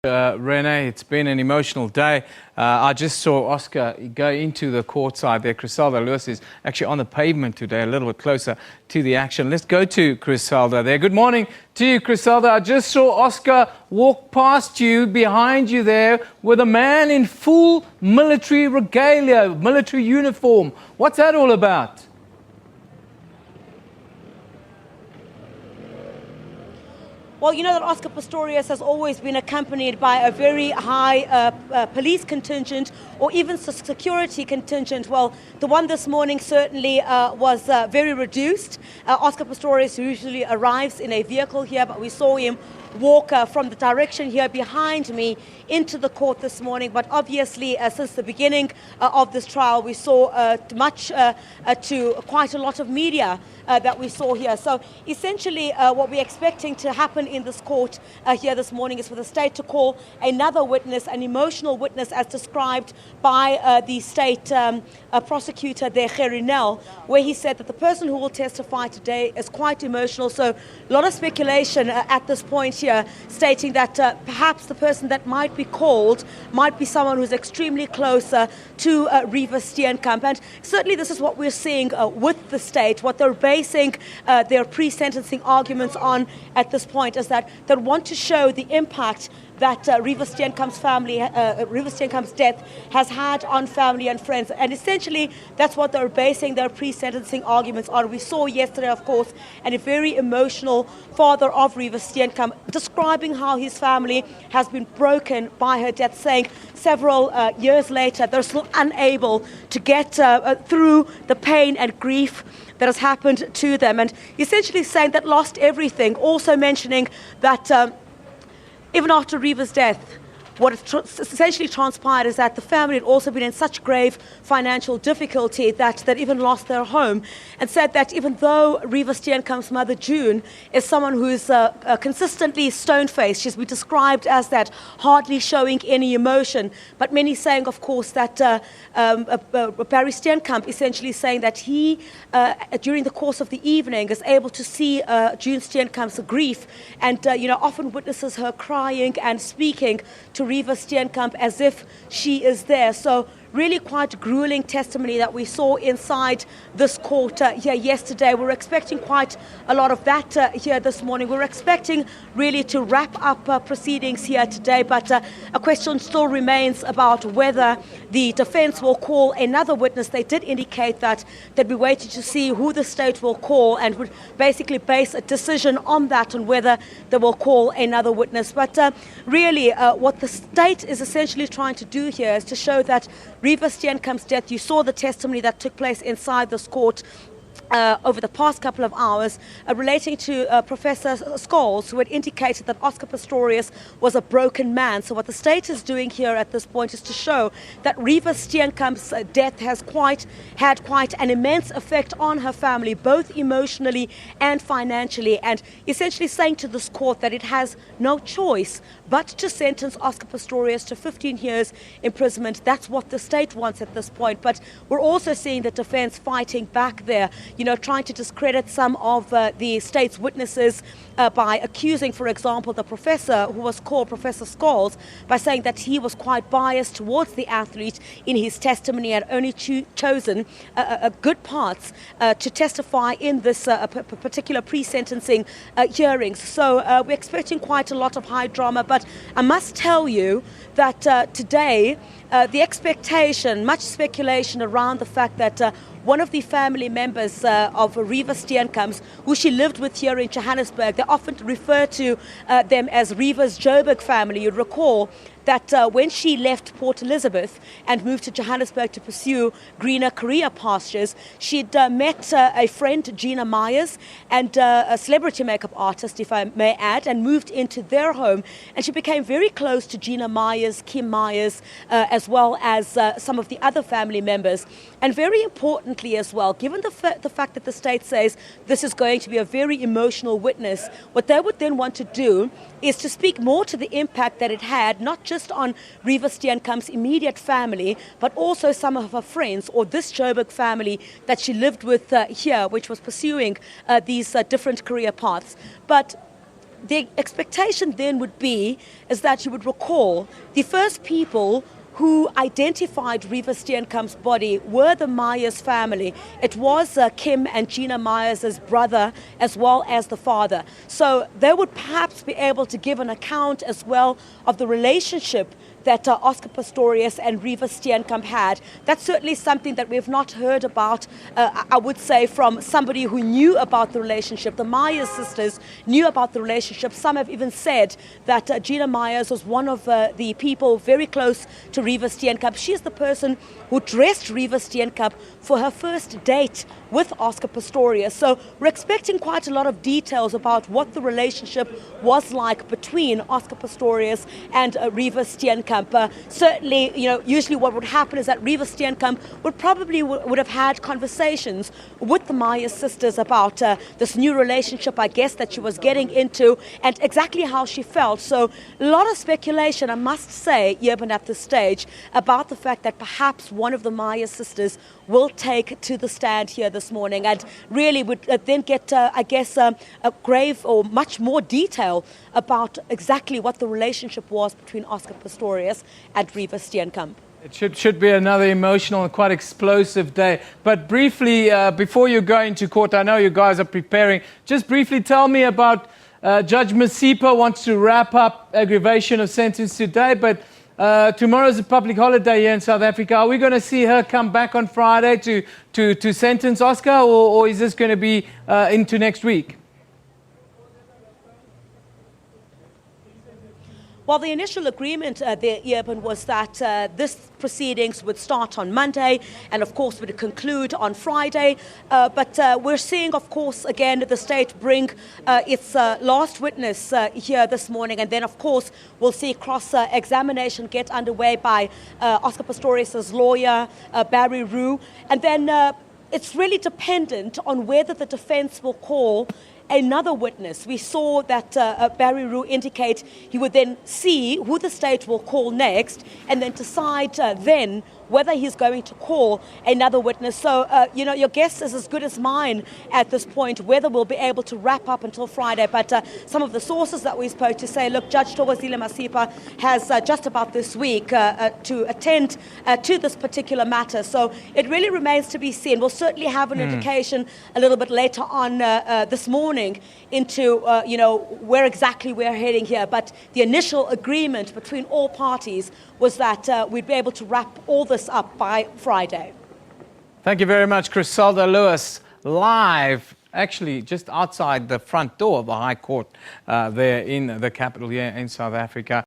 Renee, it's been an emotional day. I just saw Oscar go into the courtside there. Chriselda Lewis is actually on the pavement today, a little bit closer to the action. Let's go to Chriselda there. Good morning to you, Chriselda. I just saw Oscar walk past you, behind you there, with a man in full military regalia, military uniform. What's that all about? Well, you know that Oscar Pistorius has always been accompanied by a very high police contingent or even security contingent. Well, the one this morning certainly was very reduced. Oscar Pistorius usually arrives in a vehicle here, but we saw him walk from the direction here behind me into the court this morning. But obviously, since the beginning of this trial, we saw to quite a lot of media that we saw here. So essentially, what we're expecting to happen in this court here this morning is for the state to call another witness, an emotional witness, as described by the state prosecutor there, Chriselda, where he said that the person who will testify today is quite emotional. So a lot of speculation at this point here, stating that perhaps the person that might be called might be someone who's extremely close to Reeva Steenkamp. And certainly this is what we're seeing with the state. What they're basing their pre-sentencing arguments on at this point is that they want to show the impact that Reeva Steenkamp's family, Reeva Steenkamp's death has had on family and friends. And essentially, that's what they're basing their pre-sentencing arguments on. We saw yesterday, of course, and a very emotional father of Reeva Steenkamp describing how his family has been broken by her death, saying several years later, they're still unable to get through the pain and grief that has happened to them. And essentially saying that lost everything, also mentioning that even after Reeva's death, what essentially transpired is that the family had also been in such grave financial difficulty that even lost their home, and said that even though Reeva Steenkamp's mother, June, is someone who's consistently stone-faced, she's been described as that, hardly showing any emotion, but many saying, of course, that Barry Steenkamp essentially saying that he, during the course of the evening, is able to see June Steenkamp's grief and, often witnesses her crying and speaking to Reeva Steenkamp as if she is there. So really quite grueling testimony that we saw inside this court here yesterday. We're expecting quite a lot of that here this morning. We're expecting really to wrap up proceedings here today, but a question still remains about whether the defense will call another witness. They did indicate that they'd be waiting to see who the state will call and would basically base a decision on that, on whether they will call another witness. But really what the state is essentially trying to do here is to show that Reeva Steenkamp's death, you saw the testimony that took place inside this court over the past couple of hours relating to Professor Scholes, who had indicated that Oscar Pistorius was a broken man. So what the state is doing here at this point is to show that Reeva Steenkamp's death has had quite an immense effect on her family, both emotionally and financially, and essentially saying to this court that it has no choice but to sentence Oscar Pistorius to 15 years imprisonment. That's what the state wants at this point. But we're also seeing the defense fighting back there, trying to discredit some of the state's witnesses by accusing, for example, the professor who was called Professor Scholes, by saying that he was quite biased towards the athlete in his testimony and only chosen good parts to testify in this particular pre-sentencing hearings. So we're expecting quite a lot of high drama, but I must tell you that today the expectation, much speculation around the fact that one of the family members of Reeva Steenkamp, who she lived with here in Johannesburg, they often refer to them as Reeva's Joburg family. You'd recall that when she left Port Elizabeth and moved to Johannesburg to pursue greener career pastures, she'd met a friend, Gina Myers, and a celebrity makeup artist, if I may add, and moved into their home. And she became very close to Gina Myers, Kim Myers, as well as some of the other family members. And very importantly as well, given the fact that the state says this is going to be a very emotional witness, what they would then want to do is to speak more to the impact that it had, not just on Reeva Steenkamp's immediate family, but also some of her friends, or this Joburg family that she lived with here, which was pursuing these different career paths. But the expectation then would be is that you would recall the first people who identified Reeva Steenkamp's body were the Myers family. It was Kim and Gina Myers' brother as well as the father. So they would perhaps be able to give an account as well of the relationship that Oscar Pistorius and Reeva Steenkamp had. That's certainly something that we've not heard about, I would say, from somebody who knew about the relationship. The Myers sisters knew about the relationship. Some have even said that Gina Myers was one of the people very close to Reeva Steenkamp. She's the person who dressed Reeva Steenkamp for her first date with Oscar Pistorius. So we're expecting quite a lot of details about what the relationship was like between Oscar Pistorius and Reeva Steenkamp. Certainly, usually what would happen is that Reeva Steenkamp would have had conversations with the Myers sisters about this new relationship, I guess, that she was getting into and exactly how she felt. So a lot of speculation, I must say, even at this stage, about the fact that perhaps one of the Myers sisters will take to the stand here this morning and really would then get, a grave or much more detail about exactly what the relationship was between Oscar Pistorius and Reeva Steenkamp. It should be another emotional and quite explosive day. But briefly, before you go into court, I know you guys are preparing. Just briefly tell me about Judge Masipa wants to wrap up aggravation of sentence today, but tomorrow is a public holiday here in South Africa. Are we going to see her come back on Friday to sentence Oscar, or is this going to be into next week? Well, the initial agreement there, Eben, was that this proceedings would start on Monday and, of course, would conclude on Friday. But we're seeing, of course, again, the state bring its last witness here this morning. And then, of course, we'll see cross-examination get underway by Oscar Pistorius' lawyer, Barry Rue. And then it's really dependent on whether the defense will call another witness. We saw that Barry Rue indicate he would then see who the state will call next and then decide then whether he's going to call another witness. So, your guess is as good as mine at this point, whether we'll be able to wrap up until Friday. But some of the sources that we spoke to say, look, Judge Thokozile Masipa has just about this week to attend to this particular matter. So it really remains to be seen. We'll certainly have an indication a little bit later on this morning into, where exactly we're heading here. But the initial agreement between all parties was that we'd be able to wrap all this up by Friday. Thank you very much, Chriselda Lewis, live, actually just outside the front door of the High Court there in the capital here in South Africa.